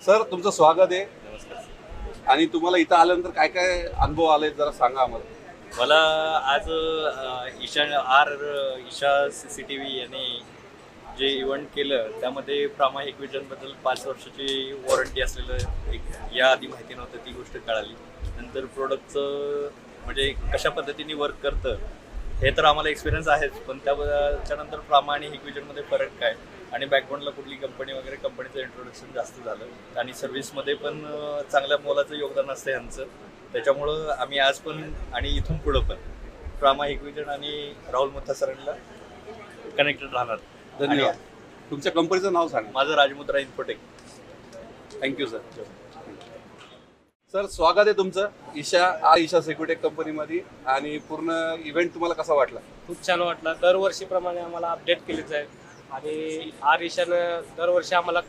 Sir तुमचं स्वागत आहे नमस्कार. आणि तुम्हाला इथं आल्यानंतर काय काय अनुभव आले जरा सांगा आम्हाला. मला आज ईशा CCTV यांनी जे इव्हेंट केलं त्यामध्ये प्रामा विजनबद्दल 5 वर्षाची वॉरंटी असलेलं एक याआधी माहिती नव्हतं, ती गोष्ट कळाली. नंतर प्रोडक्टचं म्हणजे कशा पद्धतीने वर्क करतं हे तर आम्हाला एक्सपिरियन्स आहेच, पण त्याच्यानंतर प्रामा आणि हिकविजनमध्ये फरक काय आणि बॅकबोनला कुठली कंपनी वगैरे, कंपनीचं इंट्रोडक्शन जास्त झालं आणि सर्व्हिसमध्ये पण चांगल्या मोलाचं योगदान असतं यांचं. त्याच्यामुळं आम्ही आज पण आणि इथून पुढं पण प्रामा हिकविजन आणि राहुल मुथा सरांना कनेक्टेड राहणार. धन्यवाद. तुमच्या कंपनीचं नाव सांगा. माझं राजमुद्रा इन्फोटेक. Thank you sir. सर स्वागत आहे तुमचं ईशा सेक्युटेक कंपनीमध्ये. आणि पूर्ण इव्हेंट तुम्हाला कसा वाटला? खूप छान वाटला. दरवर्षीप्रमाणे आम्हाला अपडेट केलेच आहे आणि ईशानं दरवर्षी आम्हाला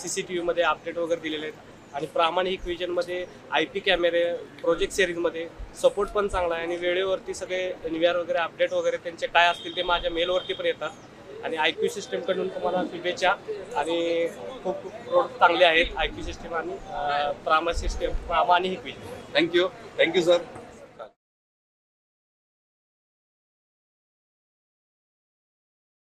CCTV मध्ये अपडेट वगैरे दिलेले आहेत आणि प्रामाणिक विजनमध्ये IP कॅमेरे प्रोजेक्ट सिरीजमध्ये सपोर्ट पण चांगला आहे आणि वेळेवरती सगळे NVR वगैरे अपडेट वगैरे त्यांचे काय असतील ते माझ्या मेलवरती पण येतात आणि IQ सिस्टीमकडून तुम्हाला शुभेच्छा. आणि खूप प्रोडक्ट चांगले आहेत IQ सिस्टीम आणि प्रामा आणि विजन. Thank you sir.